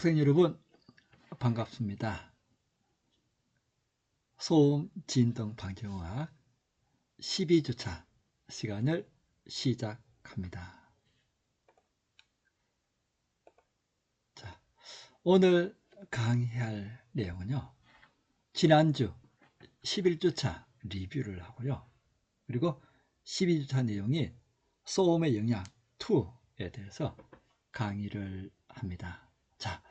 학생 여러분 반갑습니다. 소음 진동 방정학 12주차 시간을 시작합니다. 자, 오늘 강의할 내용은요. 지난주 11주차 리뷰를 하고요. 그리고 12주차 내용이 소음의 영향 2에 대해서 강의를 합니다. 자,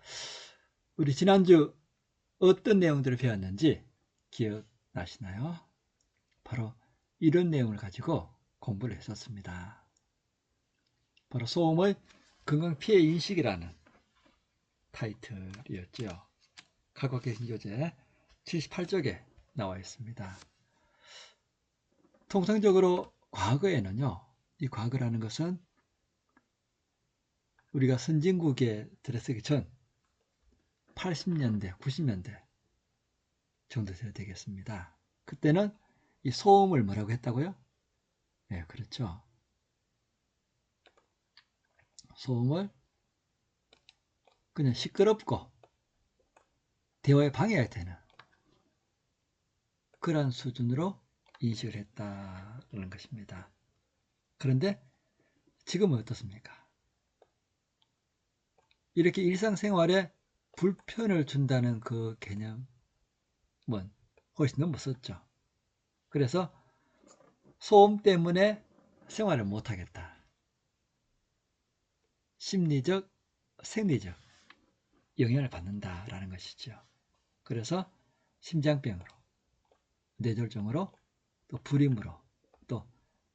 우리 지난주 어떤 내용들을 배웠는지 기억나시나요? 바로 이런 내용을 가지고 공부를 했었습니다. 바로 소음의 건강피해 인식이라는 타이틀이었죠. 각각개신교재 78쪽에 나와 있습니다. 통상적으로 과거에는요, 이 과거라는 것은 우리가 선진국에 들어서기 전 80년대, 90년대 정도 돼야 되겠습니다. 그때는 이 소음을 뭐라고 했다고요? 네, 그렇죠. 소음을 그냥 시끄럽고 대화에 방해가 되는 그런 수준으로 인식을 했다는 것입니다. 그런데 지금은 어떻습니까? 이렇게 일상생활에 불편을 준다는 그 개념은 훨씬 넘었었죠. 그래서 소음 때문에 생활을 못하겠다. 심리적, 생리적 영향을 받는다라는 것이죠. 그래서 심장병으로, 뇌졸중으로, 또 불임으로, 또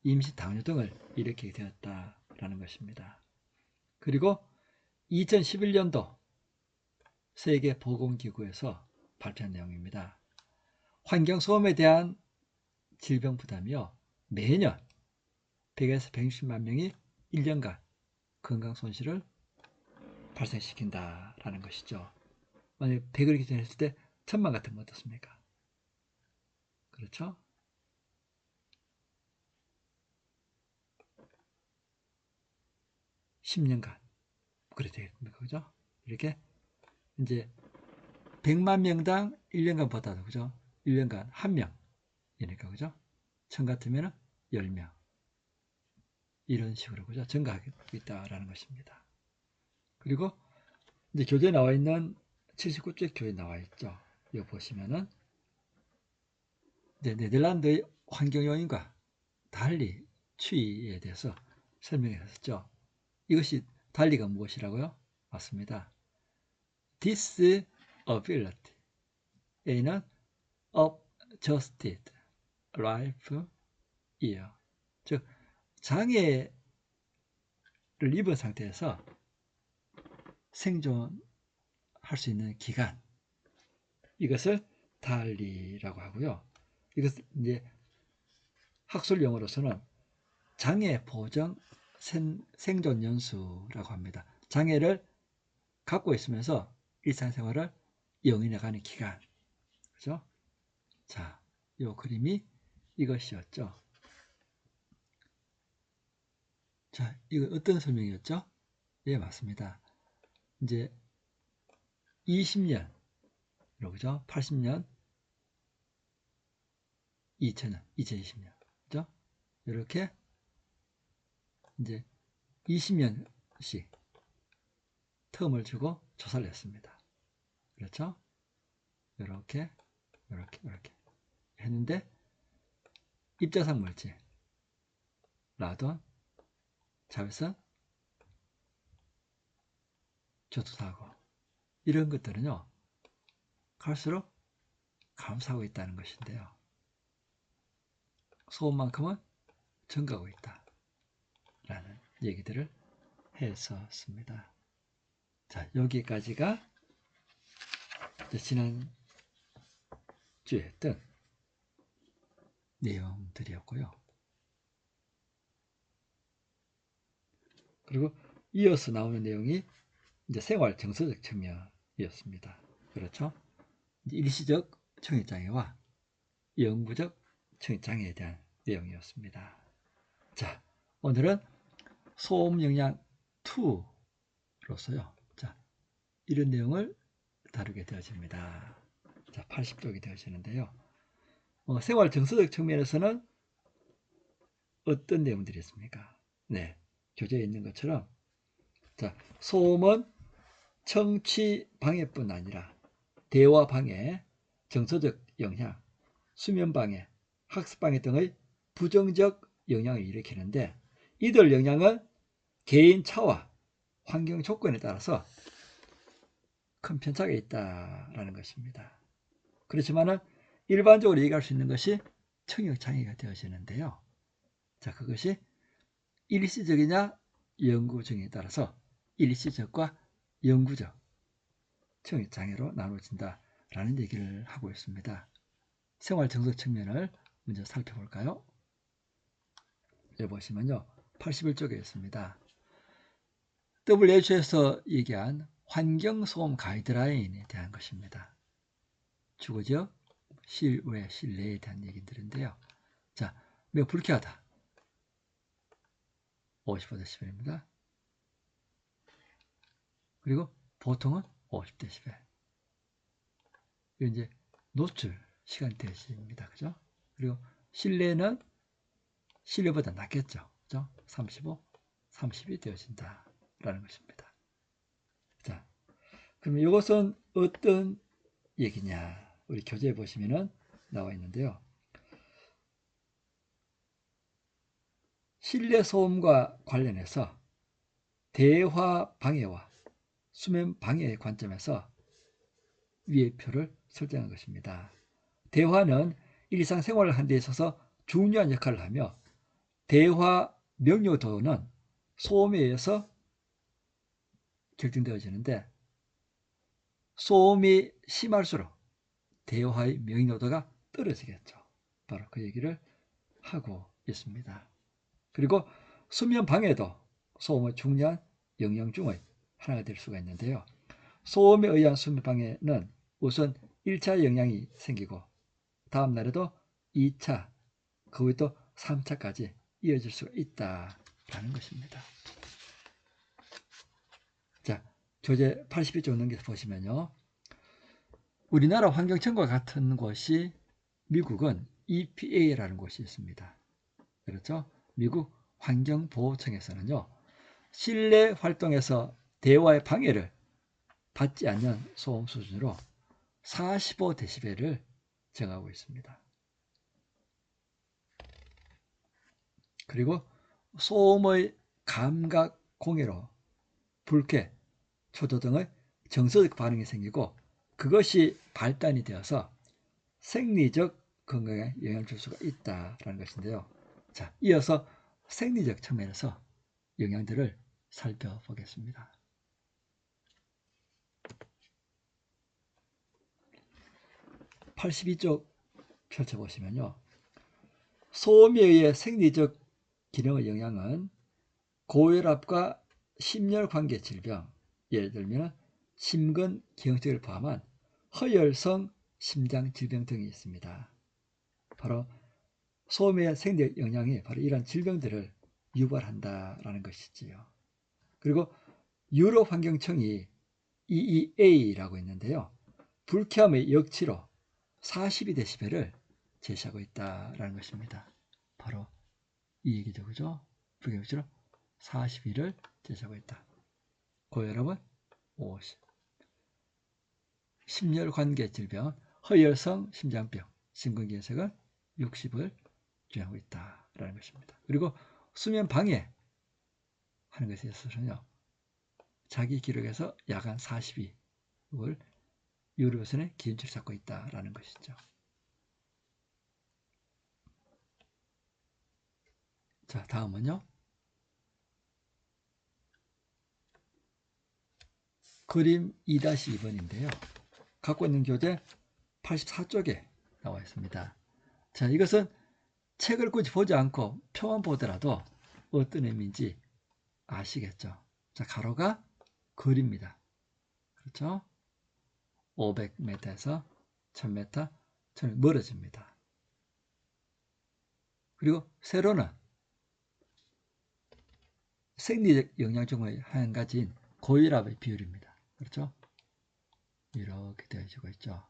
임시 당뇨 등을 일으키게 되었다라는 것입니다. 그리고 2011년도 세계보건기구에서 발표한 내용입니다. 환경소음에 대한 질병 부담이요, 매년 100에서 160만 명이 1년간 건강손실을 발생시킨다라는 것이죠. 만약 100을 기준했을 때 1000만 같으면 어떻습니까? 그렇죠? (10년간) 그래 되겠습니까? 그죠? 이렇게 이제 100만 명당 1년간 보다도, 그죠? 1년간 1명이니까, 그죠? 1000 같으면 10명. 이런 식으로, 그죠? 증가하고 있다라는 것입니다. 그리고 이제 교재에 나와 있는 79쪽 교재에 나와 있죠. 이거 보시면은 이제 네덜란드의 환경요인과 달리 추이에 대해서 설명했었죠. 이것이 달리가 무엇이라고요? 맞습니다. disability. A는 adjusted life year. 즉, 장애를 입은 상태에서 생존할 수 있는 기간. 이것을 달리라고 하고요. 이것을 이제 학술 용어로서는 장애 보정 생존 연수라고 합니다. 장애를 갖고 있으면서 일상생활을 영위해가는 기간. 그죠? 자, 요 그림이 이것이었죠. 자, 이거 어떤 설명이었죠? 예, 맞습니다. 이제 20년, 그죠? 80년, 2000년, 2020년, 그죠? 이렇게 이제 20년씩 텀을 주고 조사를 했습니다. 그렇죠? 이렇게 했는데 입자상 물질, 라돈, 자외선, 교토사고 이런 것들은요 갈수록 감소하고 있다는 것인데요, 소음만큼은 증가하고 있다 라는 얘기들을 했었습니다. 자, 여기까지가 지난 주에 했던 내용들이었고요. 그리고 이어서 나오는 내용이 이제 생활 정서적 측면이었습니다. 그렇죠? 일시적 청액장애와 영구적 청액장애에 대한 내용이었습니다. 자, 오늘은 소음 영향 2로서요. 자, 이런 내용을 다루게 되어집니다. 자, 80쪽이 되어지는데요. 생활 정서적 측면에서는 어떤 내용들이 있습니까? 네, 교재에 있는 것처럼 자, 소음은 청취 방해뿐 아니라 대화 방해, 정서적 영향, 수면 방해, 학습 방해 등의 부정적 영향을 일으키는데 이들 영향은 개인 차와 환경 조건에 따라서 큰 편차가 있다라는 것입니다. 그렇지만 일반적으로 얘기할 수 있는 것이 청력장애가 되어지는데요. 자, 그것이 일시적이냐 영구적에 따라서 일시적과 영구적 청력장애로 나눠진다라는 얘기를 하고 있습니다. 생활 정서 측면을 먼저 살펴볼까요? 여기 보시면요. 81쪽에 있습니다. WHO에서 얘기한 환경소음 가이드라인에 대한 것입니다. 주거지역, 실외, 실내에 대한 얘기들인데요. 자, 매우 불쾌하다. 55dB입니다. 그리고 보통은 50dB. 이건 이제 노출 시간대입니다. 그죠? 그리고 실내는 실내보다 낫겠죠. 그죠? 35, 30이 되어진다라는 것입니다. 자, 그럼 이것은 어떤 얘기냐? 우리 교재에 보시면은 나와 있는데요. 실내 소음과 관련해서 대화 방해와 수면 방해의 관점에서 위의 표를 설정한 것입니다. 대화는 일상생활을 하는 데 있어서 중요한 역할을 하며 대화 명료도는 소음에 의해서 결정되어지는데 소음이 심할수록 대화의 명료도가 떨어지겠죠. 바로 그 얘기를 하고 있습니다. 그리고 수면 방해도 소음의 중요한 영향 중의 하나가 될 수가 있는데요. 소음에 의한 수면 방해는 우선 1차 영향이 생기고 다음 날에도 2차, 그 후에 또 3차까지 이어질 수가 있다라는 것입니다. 자, 교재 82쪽 넘겨서 보시면요. 우리나라 환경청과 같은 곳이 미국은 EPA라는 곳이 있습니다. 그렇죠? 미국 환경보호청에서는요. 실내 활동에서 대화의 방해를 받지 않는 소음 수준으로 45dB를 정하고 있습니다. 그리고 소음의 감각 공해로 불쾌, 초도 등의 정서적 반응이 생기고 그것이 발단이 되어서 생리적 건강에 영향을 줄 수가 있다는 것인데요. 자, 이어서 생리적 측면에서 영향들을 살펴보겠습니다. (82쪽) 펼쳐보시면요. 소음에 의해 생리적 기능의 영향은 고혈압과 심혈관계 질병, 예를 들면 심근경색을 포함한 허혈성 심장질병 등이 있습니다. 바로 소음의 생리적 영향이 바로 이러한 질병들을 유발한다라는 것이지요. 그리고 유럽환경청이 EEA라고 있는데요. 불쾌함의 역치로 42dB를 제시하고 있다라는 것입니다. 바로 이 얘기죠. 그죠? 불쾌함의 역치로 42를 제시하고 있다. 고혈압은 50. 심혈관계 질병, 허혈성 심장병, 심근경색은 60을 주의하고 있다라는 것입니다. 그리고 수면 방해 하는 것에 있어서는요. 자기 기록에서 야간 42을 유럽에서는 기준치를 잡고 있다라는 것이죠. 자, 다음은요. 그림 2-2번인데요. 갖고 있는 교재 84쪽에 나와 있습니다. 자, 이것은 책을 굳이 보지 않고 표만 보더라도 어떤 의미인지 아시겠죠? 자, 가로가 거리입니다. 그렇죠? 500m에서 1000m, 1000m 멀어집니다. 그리고 세로는 생리적 영향 중의 한 가지인 고혈압의 비율입니다. 그렇죠? 이렇게 되어지고 있죠.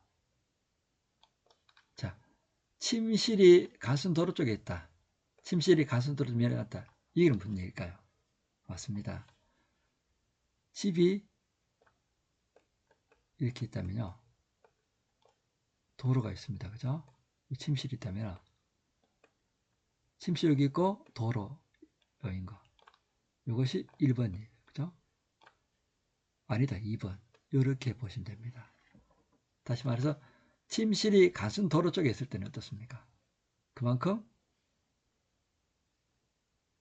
자, 침실이 가순도로 쪽에 있다. 침실이 가순도로 면에 갔다. 이게 무슨 얘기일까요? 맞습니다. 집이 이렇게 있다면요. 도로가 있습니다. 그죠? 침실이 있다면 침실 여기 있고 도로인 거. 이것이 1번이에요. 그죠? 아니다. 2번. 이렇게 보시면 됩니다. 다시 말해서 침실이 가순 도로 쪽에 있을 때는 어떻습니까? 그만큼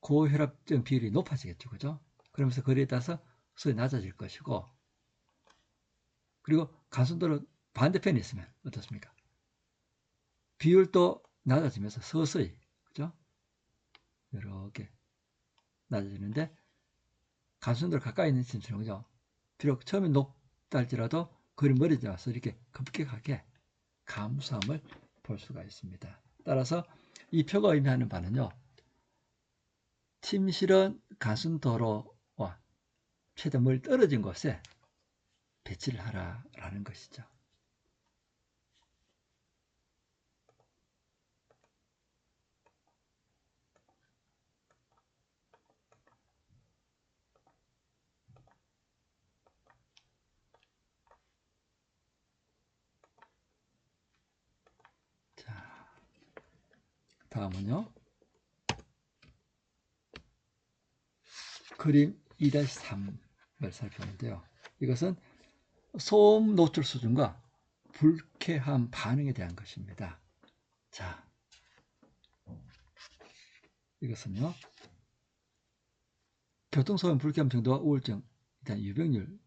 고혈압증 비율이 높아지겠죠. 그죠? 그러면서 거리에 따라서 서서히 낮아질 것이고, 그리고 가순도로 반대편에 있으면 어떻습니까? 비율도 낮아지면서 서서히, 그죠? 이렇게 낮아지는데, 가순도로 가까이 있는 침실은, 그죠? 비록 처음에 높다 할지라도 거리 멀어져 와서 이렇게 급격하게 감소함을 볼 수가 있습니다. 따라서 이 표가 의미하는 바는요, 침실은 가순도로와 최대 멀리 떨어진 곳에 배치를 하라라는 것이죠. 자, 다음은요. 그림 2-3을 살펴보는데요. 이것은 소음 노출 수준과 불쾌한 반응에 대한 것입니다. 자, 이것은요. 교통소음 불쾌함 정도와 우울증, 일단 유병률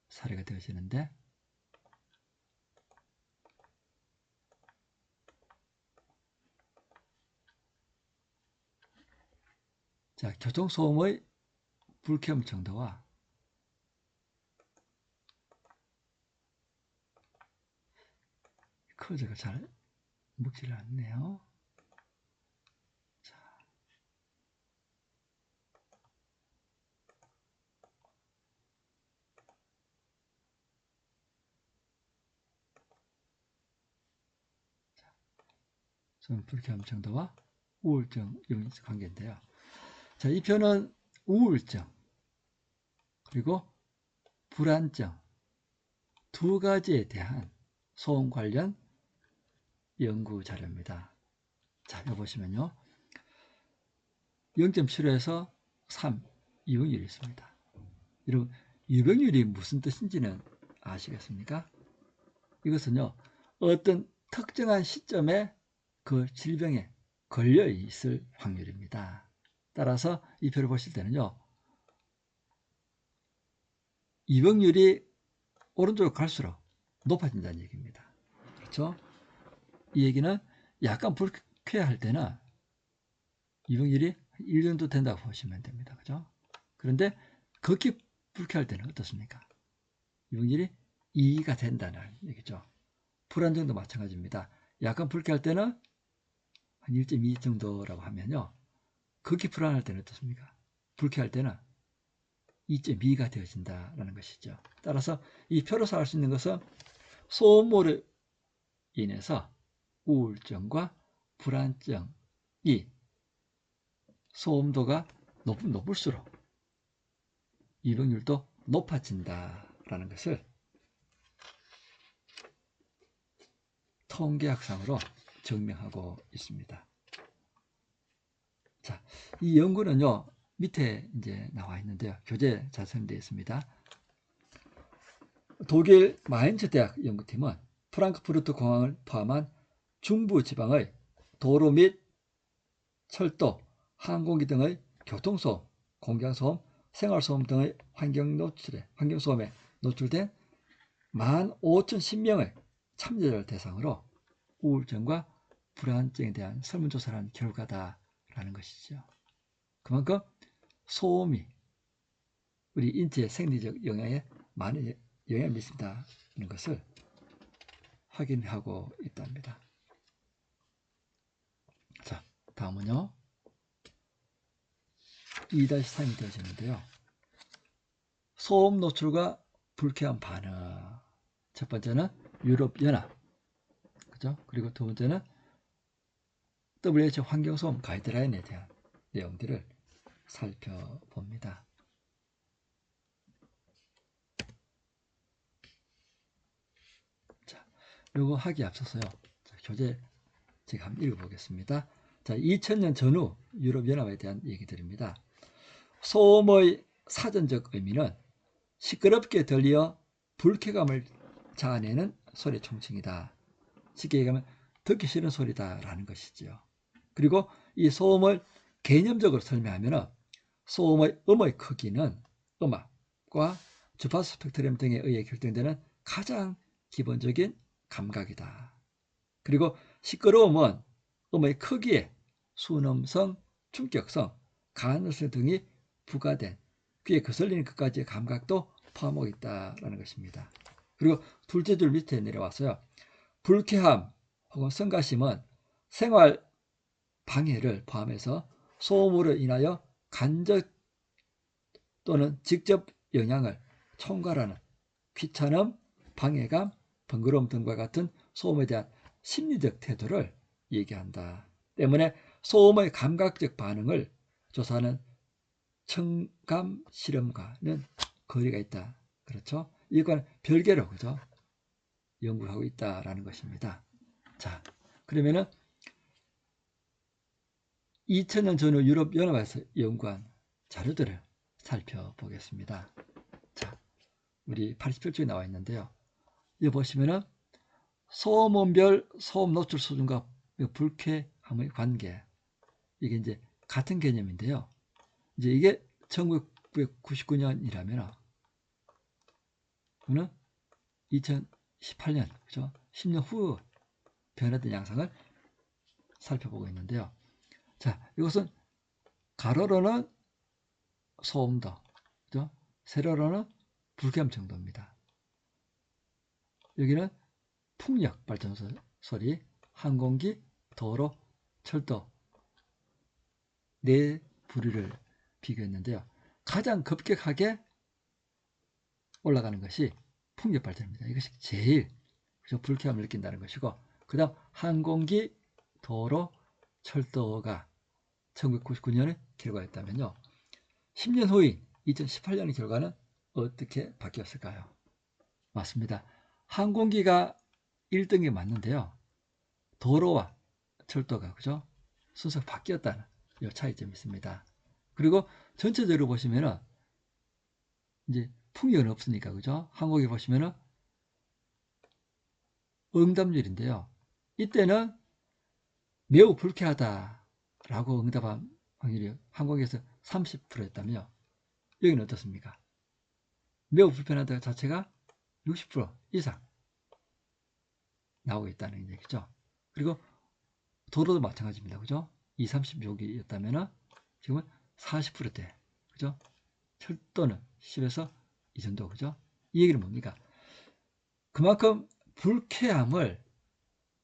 사례가 되어지는데, 자, 교통소음의 불쾌함 정도와 커저가 잘 먹지를 않네요. 자, 소음 불쾌함 정도와 우울증 관계인데요. 자, 이 표는 우울증 그리고 불안증 두 가지에 대한 소음 관련 연구 자료입니다. 자, 여기 보시면요. 0.75에서 3 유병률이 있습니다. 여러분, 유병률이 무슨 뜻인지는 아시겠습니까? 이것은요, 어떤 특정한 시점에 그 질병에 걸려 있을 확률입니다. 따라서 이 표를 보실 때는요, 유병률이 오른쪽으로 갈수록 높아진다는 얘기입니다. 그렇죠? 이 얘기는 약간 불쾌할 때는 유병률이 1 정도 된다고 보시면 됩니다. 그죠? 그런데 극히 불쾌할 때는 어떻습니까? 유병률이 2가 된다는 얘기죠. 불안정도 마찬가지입니다. 약간 불쾌할 때는 한 1.2 정도라고 하면요. 극히 불안할 때는 어떻습니까? 불쾌할 때는 2.2가 되어진다는 것이죠. 따라서 이 표로서 알 수 있는 것은 소음으로 인해서 우울증과 불안증이 소음도가 높을수록 유병률도 높아진다라는 것을 통계학상으로 증명하고 있습니다. 자, 이 연구는요, 밑에 이제 나와 있는데요. 교재 작성되어 있습니다. 독일 마인츠 대학 연구팀은 프랑크푸르트 공항을 포함한 중부 지방의 도로 및 철도, 항공기 등의 교통소음, 공장소음, 생활소음 등의 환경소음에 노출된 15,010명의 참여자를 대상으로 우울증과 불안증에 대한 설문조사를 한 결과다라는 것이죠. 그만큼 소음이 우리 인체 생리적 영향에 많은 영향을 미친다는 것을 확인하고 있답니다. 자, 다음은요. 2-3이 되어지는데요. 소음 노출과 불쾌한 반응. 첫 번째는 유럽연합, 그죠? 그리고 두 번째는 WHO 환경소음 가이드라인에 대한 내용들을 살펴봅니다. 자, 요거 하기 앞서서요. 자, 교재 제가 한번 읽어보겠습니다. 자, 2000년 전후 유럽연합에 대한 얘기들입니다. 소음의 사전적 의미는 시끄럽게 들려 불쾌감을 자아내는 소리 총칭이다. 쉽게 얘기하면 듣기 싫은 소리다라는 것이지요. 그리고 이 소음을 개념적으로 설명하면 소음의 음의 크기는 음압과 주파수 스펙트럼 등에 의해 결정되는 가장 기본적인 감각이다. 그리고 시끄러움은 음의 크기에 순음성, 충격성, 가능성 등이 부과된 귀에 거슬리는 것까지의 감각도 포함하고 있다는 것입니다. 그리고 둘째 줄 밑에 내려와서요. 불쾌함 혹은 성가심은 생활 방해를 포함해서 소음으로 인하여 간접 또는 직접 영향을 총괄하는 귀찮음, 방해감, 번거로움 등과 같은 소음에 대한 심리적 태도를 얘기한다. 때문에 소음의 감각적 반응을 조사하는 청감 실험과는 거리가 있다. 그렇죠? 이건 별개로 그죠? 연구하고 있다라는 것입니다. 자, 그러면은 2000년 전후 유럽 연합에서 연구한 자료들을 살펴보겠습니다. 자, 우리 87쪽에 나와 있는데요. 여기 보시면은 소음원별 소음 노출 수준과 불쾌함의 관계, 이게 이제 같은 개념인데요. 이제 이게 1999년이라면 오늘 2018년, 그죠? 10년 후 변화된 양상을 살펴보고 있는데요. 자, 이것은 가로로는 소음도, 그죠? 세로로는 불쾌함 정도입니다. 여기는 풍력 발전소 소리, 항공기, 도로, 철도 네 부류를 비교했는데요. 가장 급격하게 올라가는 것이 풍력 발전입니다. 이것이 제일 불쾌함을 느낀다는 것이고, 그 다음 항공기, 도로, 철도가 1999년의 결과였다면요. 10년 후인 2018년의 결과는 어떻게 바뀌었을까요? 맞습니다. 항공기가 1등이 맞는데요. 도로와 철도가 그죠? 순서가 바뀌었다는 이 차이점이 있습니다. 그리고 전체적으로 보시면은 이제 풍력은 없으니까 그죠? 항공기 보시면은 응답률인데요. 이때는 매우 불쾌하다라고 응답한 확률이 항공기에서 30%였다며 여기는 어떻습니까? 매우 불편하다 자체가 60% 이상 나오고 있다는 얘기죠. 그리고 도로도 마찬가지입니다. 그죠? 20, 30여기였다면 지금은 40%대. 그죠? 철도는 10에서 이 정도. 그죠? 이 얘기는 뭡니까? 그만큼 불쾌함을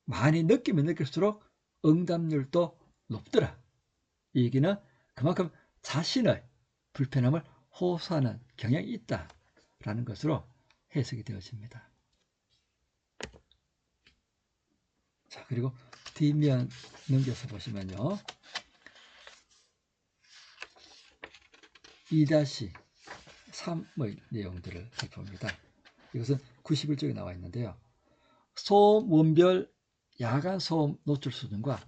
많이 느끼면 느낄수록 응답률도 높더라. 이 얘기는 그만큼 자신의 불편함을 호소하는 경향이 있다라는 것으로 해석이 되어집니다. 자, 그리고 뒷면 넘겨서 보시면요. 2-3의 내용들을 살펴봅니다. 이것은 91쪽에 나와 있는데요. 소음 원별 야간 소음 노출 수준과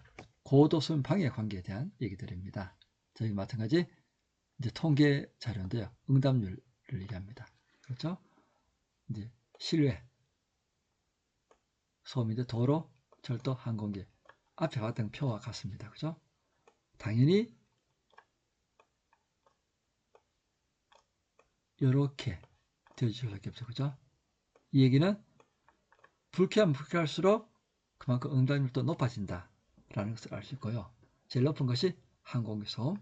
고도소음 방해 관계에 대한 얘기들입니다. 저희 마찬가지 이제 통계 자료인데요. 응답률을 얘기합니다. 그렇죠? 이제 실외 소음인데 도로, 철도, 항공기 앞에 봤던 표와 같습니다. 그죠? 당연히 이렇게 되어줄 수밖에 없죠. 그죠? 이 얘기는 불쾌하면 불쾌할수록 그만큼 응답률도 높아진다 라는 것을 알 수 있고요. 제일 높은 것이 항공기 소음,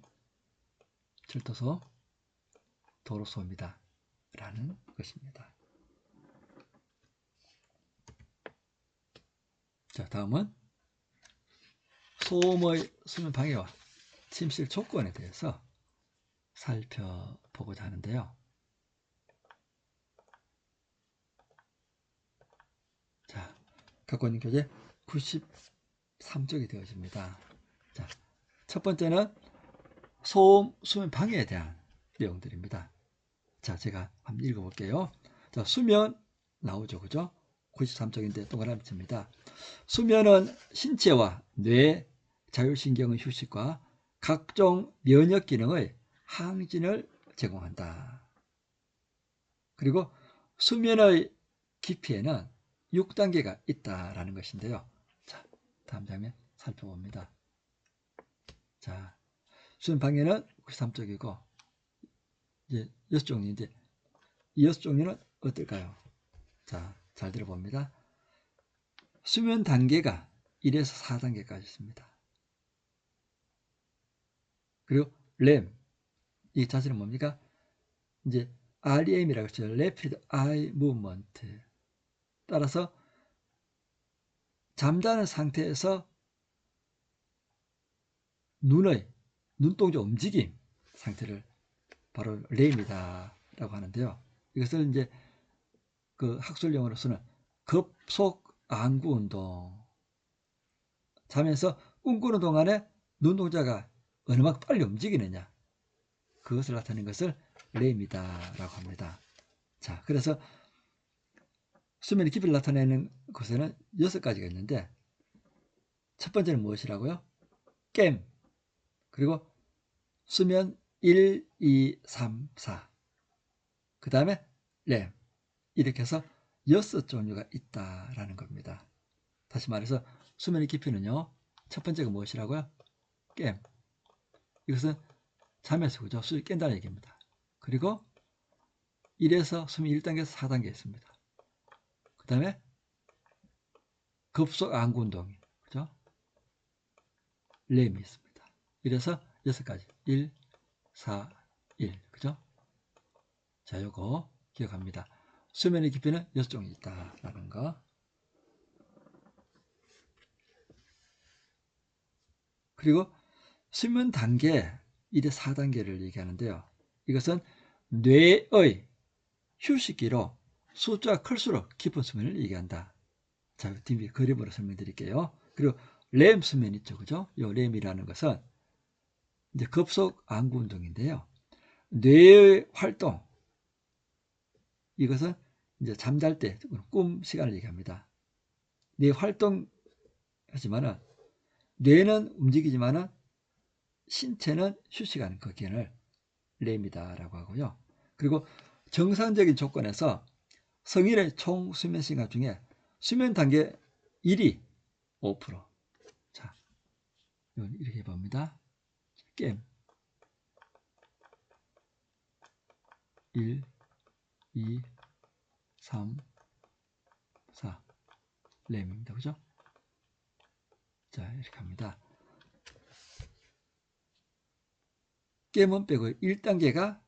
철도 소음, 도로 소음이다 라는 것입니다. 자, 다음은 소음의 수면 방해와 침실 조건에 대해서 살펴보고자 하는데요. 갖고 있는 교재 93쪽이 되어집니다. 자, 첫 번째는 소음, 수면 방해에 대한 내용들입니다. 자, 제가 한번 읽어볼게요. 자, 수면 나오죠, 그죠? 93쪽인데 동그라미 칩니다. 수면은 신체와 뇌, 자율신경의 휴식과 각종 면역 기능의 항진을 제공한다. 그리고 수면의 깊이에는 6단계가 있다라는 것인데요. 자, 다음 장면 살펴봅니다. 자, 수면 방해는 93쪽이고, 이제 6종류인데, 이 6종류는 어떨까요? 자, 잘 들어봅니다. 수면 단계가 1에서 4단계까지 있습니다. 그리고 REM, 이 자체는 뭡니까? 이제 REM이라고 했죠. Rapid Eye Movement. 따라서 잠자는 상태에서 눈동자 움직임 상태를 바로 REM이다라고 하는데요. 이것을 이제 그 학술 용어로서는 급속 안구 운동. 자면서 꿈꾸는 동안에 눈동자가 얼마나 빨리 움직이느냐, 그것을 나타내는 것을 REM이다라고 합니다. 자, 그래서 수면의 깊이를 나타내는 것에는 6가지가 있는데, 첫 번째는 무엇이라고요? 깸, 그리고 수면 1, 2, 3, 4, 그 다음에 REM, 이렇게 해서 6종류가 있다라는 겁니다. 다시 말해서 수면의 깊이는요, 첫 번째가 무엇이라고요? 깸, 이것은 잠에서 그죠? 수면 깬다는 얘기입니다. 그리고 1에서 수면 1단계에서 4단계 있습니다. 그 다음에 급속 안구 운동이, 그죠? REM이 있습니다. 이래서 6가지. 1, 4, 1. 그죠? 자, 요거 기억합니다. 수면의 깊이는 6종이 있다라는 거. 그리고 수면 단계 1에 4단계를 얘기하는데요. 이것은 뇌의 휴식기로 숫자가 클수록 깊은 수면을 얘기한다. 자, 뒤에 그림으로 설명드릴게요. 그리고 REM 수면 있죠, 그죠? 이 REM이라는 것은 이제 급속 안구 운동인데요. 뇌의 활동, 이것은 이제 잠잘 때 꿈 시간을 얘기합니다. 뇌 활동하지만은 뇌는 움직이지만은 신체는 휴식하는 그 기간을 REM이다라고 하고요. 그리고 정상적인 조건에서 성인의 총 수면 시간 중에 수면 단계 1이 5%. 자, 이렇게 봅니다. 깸 1, 2, 3, 4 REM입니다. 그죠? 자, 이렇게 합니다. 깸은 빼고 1단계가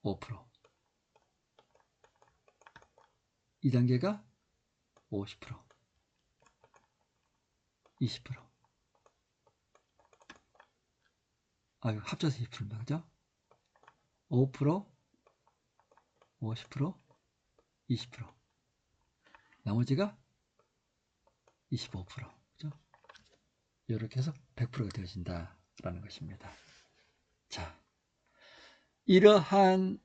5%, 2단계가 50%, 20%. 합쳐서 20%입니다. 그죠? 5%, 50%, 20%. 나머지가 25%. 그죠? 이렇게 해서 100%가 되어진다라는 것입니다. 자, 이러한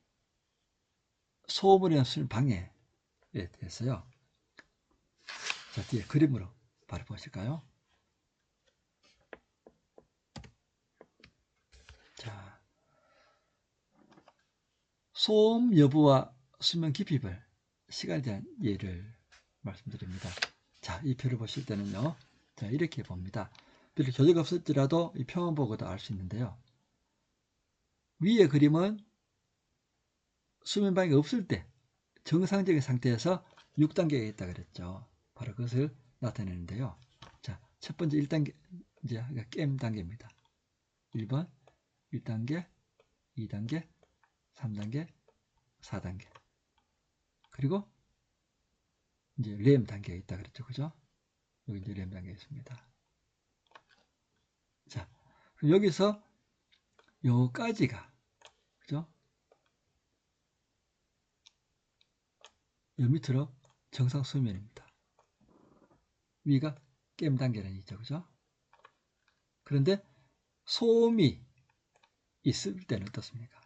소음으로 인한 수면 방해에 대해서요. 자, 뒤에 그림으로 바로 보실까요? 자, 소음 여부와 수면 깊이별, 시간에 대한 예를 말씀드립니다. 자, 이 표를 보실 때는요. 자, 이렇게 봅니다. 별로 교재가 없을지라도 이 표만 보고도 알 수 있는데요. 위의 그림은 수면 방해가 없을 때 정상적인 상태에서 6단계가 있다 그랬죠. 바로 그것을 나타내는데요. 자, 첫 번째 1단계, 이제 깸 단계입니다. 1번 1단계, 2단계, 3단계, 4단계. 그리고 이제 REM 단계가 있다 그랬죠. 그죠? 여기 이제 REM 단계가 있습니다. 자, 그럼 여기서 요까지가, 그죠? 요 밑으로 정상 수면입니다. 위가 게임 단계는 있죠. 그죠? 그런데 소음이 있을 때는 어떻습니까?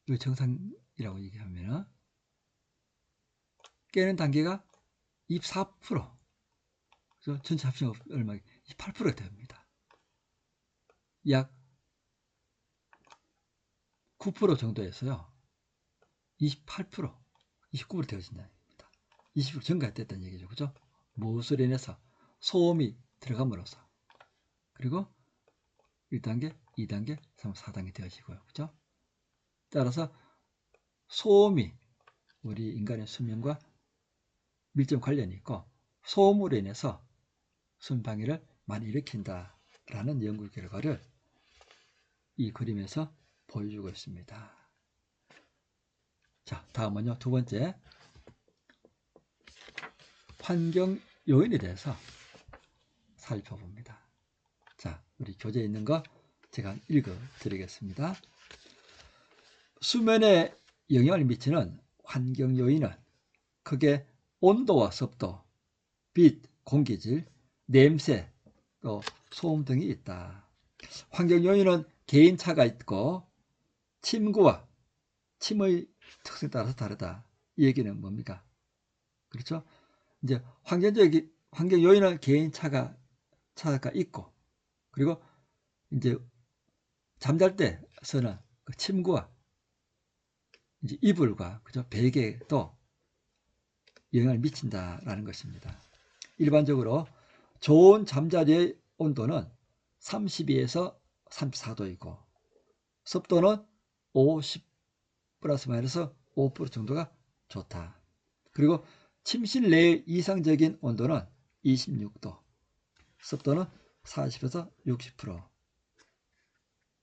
이 정상이라고 얘기하면 깨는 단계가 24%, 그래서 전체 합치면 얼마? 28%가 됩니다. 약 9% 정도에서요. 28%, 29% 되어진다는 겁니다. 20% 증가됐다는 얘기죠. 그죠? 무엇으로 인해서? 소음이 들어감으로써. 그리고 1단계, 2단계, 3, 4단계 되어지고요. 그죠? 따라서 소음이 우리 인간의 수면과 밀접 관련이 있고, 소음으로 인해서 수면 방해를 많이 일으킨다라는 연구 결과를 이 그림에서 보여주고 있습니다. 자, 다음은요. 두 번째, 환경 요인에 대해서 살펴봅니다. 자, 우리 교재에 있는 거 제가 읽어 드리겠습니다. 수면에 영향을 미치는 환경 요인은 크게 온도와 습도, 빛, 공기질, 냄새, 또 소음 등이 있다. 환경 요인은 개인차가 있고 침구와 침의 특성에 따라서 다르다. 이 얘기는 뭡니까? 그렇죠? 이제 환경 요인은 개인차가 있고, 그리고 이제 잠잘 때서는 그 침구와 이제 이불과 그죠? 베개도 영향을 미친다라는 것입니다. 일반적으로 좋은 잠자리의 온도는 32에서 34도이고 습도는 50 플러스 마이너스 5% 정도가 좋다. 그리고 침실 내의 이상적인 온도는 26도, 습도는 40에서 60%.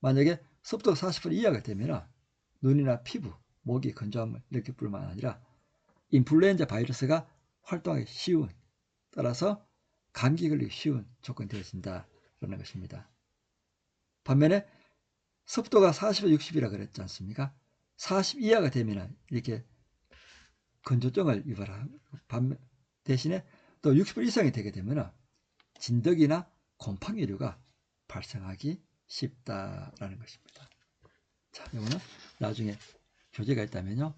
만약에 습도가 40% 이하가 되면 눈이나 피부, 목이 건조함을 느낄 뿐만 아니라 인플루엔자 바이러스가 활동하기 쉬운, 따라서 감기 걸리기 쉬운 조건이 되어진다는 것입니다. 반면에 습도가 40에서 60이라 그랬지 않습니까? 40 이하가 되면 이렇게 건조증을 유발하고, 대신에 또 60% 이상이 되게 되면 진드기나 곰팡이류가 발생하기 쉽다라는 것입니다. 자, 이거는 나중에 교재가 있다면요,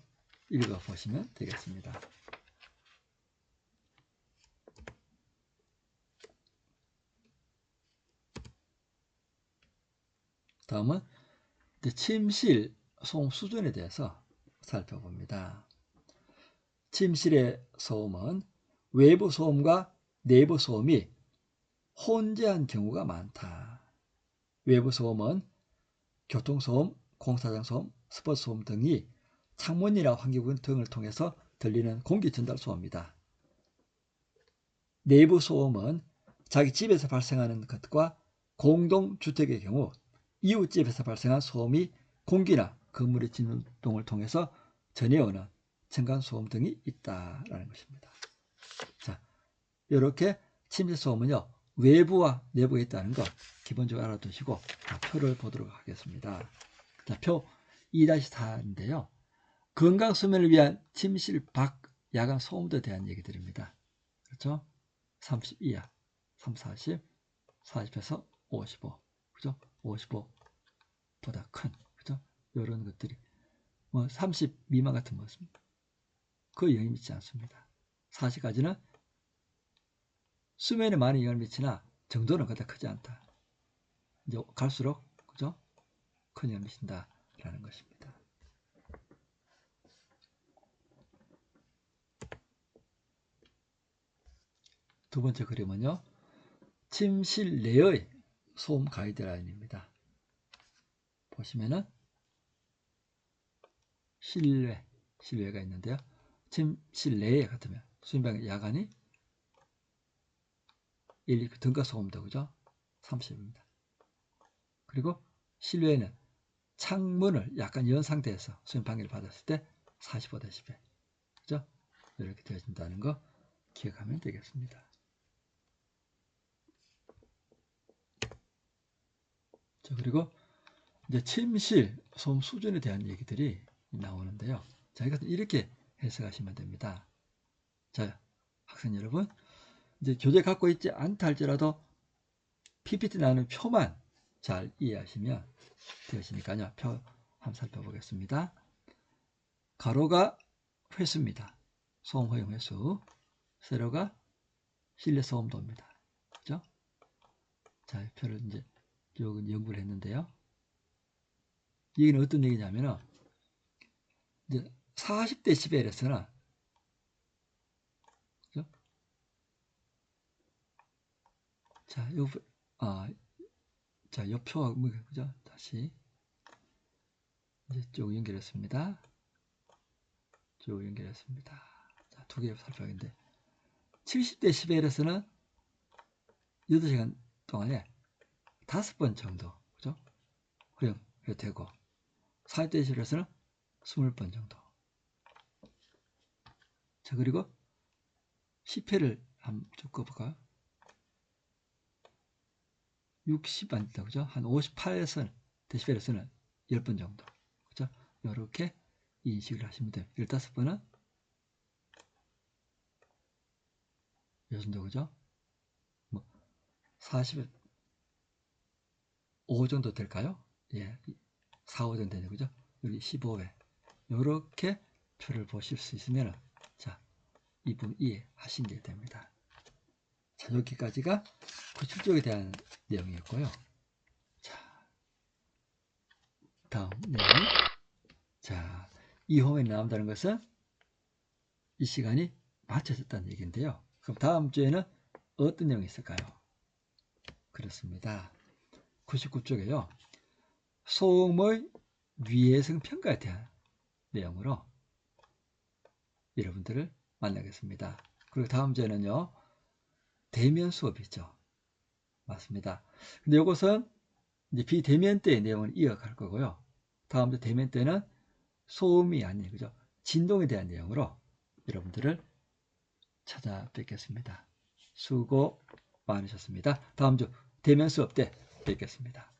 읽어보시면 되겠습니다. 다음은 침실 소음 수준에 대해서 살펴봅니다. 침실의 소음은 외부 소음과 내부 소음이 혼재한 경우가 많다. 외부 소음은 교통소음, 공사장 소음, 스포츠 소음 등이 창문이나 환기구 등을 통해서 들리는 공기 전달 소음이다. 내부 소음은 자기 집에서 발생하는 것과 공동주택의 경우 이웃집에서 발생한 소음이 공기나 건물의 진동을 통해서 전해오는 층간소음 등이 있다라는 것입니다. 자, 이렇게 침실 소음은요, 외부와 내부에 있다는 거 기본적으로 알아두시고 표를 보도록 하겠습니다. 자, 표 2-4인데요. 건강 수면을 위한 침실 밖 야간 소음도에 대한 얘기들입니다. 그렇죠? 30 이하, 3, 40, 40에서 55, 그죠? 55보다 큰, 그죠? 이런 것들이 뭐 30 미만 같은 것은 거의 영향을 미치지 않습니다. 40까지는 수면에 많이 영향을 미치나 정도는 그렇다 크지 않다. 이제 갈수록 그죠? 큰 영향을 미친다라는 것입니다. 두 번째 그림은요, 침실 내의 소음 가이드라인입니다. 보시면은 실외가 있는데요. 침실 내에 같으면 수면방에 야간이 1, 2 등가 소음도 그죠? 30입니다. 그리고 실외에는 창문을 약간 연 상태에서 수면 방해를 받았을 때 45dB, 그죠? 이렇게 되어진다는 거 기억하면 되겠습니다. 자, 그리고 이제 침실 소음 수준에 대한 얘기들이 나오는데요. 자, 이것은 이렇게 해석하시면 됩니다. 자, 학생 여러분, 이제 교재 갖고 있지 않다 할지라도 PPT 나오는 표만 잘 이해하시면 되시니까요. 표 한번 살펴보겠습니다. 가로가 회수입니다. 소음 허용 회수. 세로가 실내 소음도입니다. 그죠? 자, 표를 이제 쭉 연구를 했는데요. 여기는 어떤 얘기냐면은 이제 40dB에서는 그죠? 자, 요 표가 뭐 그죠? 다시 이제 쭉 연결했습니다. 쭉 연결했습니다. 자, 두 개 살펴보겠는데 70dB에서는 8시간 동안에 5번 정도 그죠? 허용이 되고 40dB에서는 20번 정도. 자, 그리고 10회를 한번 쭉 꺼볼까요? 60 아니다, 그죠? 한 58에서 데시벨에서는 10번 정도. 그죠? 이렇게 인식을 하시면 돼요. 15번은 요 정도, 그죠? 뭐, 45 정도 될까요? 예. 4, 5 정도 되죠, 그죠? 여기 15회. 요렇게 표를 보실 수 있으면, 자, 이 부분 이해하시게 됩니다. 자, 여기까지가 구출적에 대한 내용이었고요. 자, 다음 내용이, 자, 이 화면에 나온다는 것은 이 시간이 맞춰졌다는 얘기인데요. 그럼 다음 주에는 어떤 내용이 있을까요? 그렇습니다. 99쪽에요. 소음의 위해성 평가에 대한 내용으로 여러분들을 만나겠습니다. 그리고 다음 주에는요. 대면 수업이죠. 맞습니다. 근데 이것은 이제 비대면 때의 내용을 이어갈 거고요. 다음 주 대면 때는 소음이 아닌 그죠? 진동에 대한 내용으로 여러분들을 찾아뵙겠습니다. 수고 많으셨습니다. 다음 주 대면 수업 때 뵙겠습니다.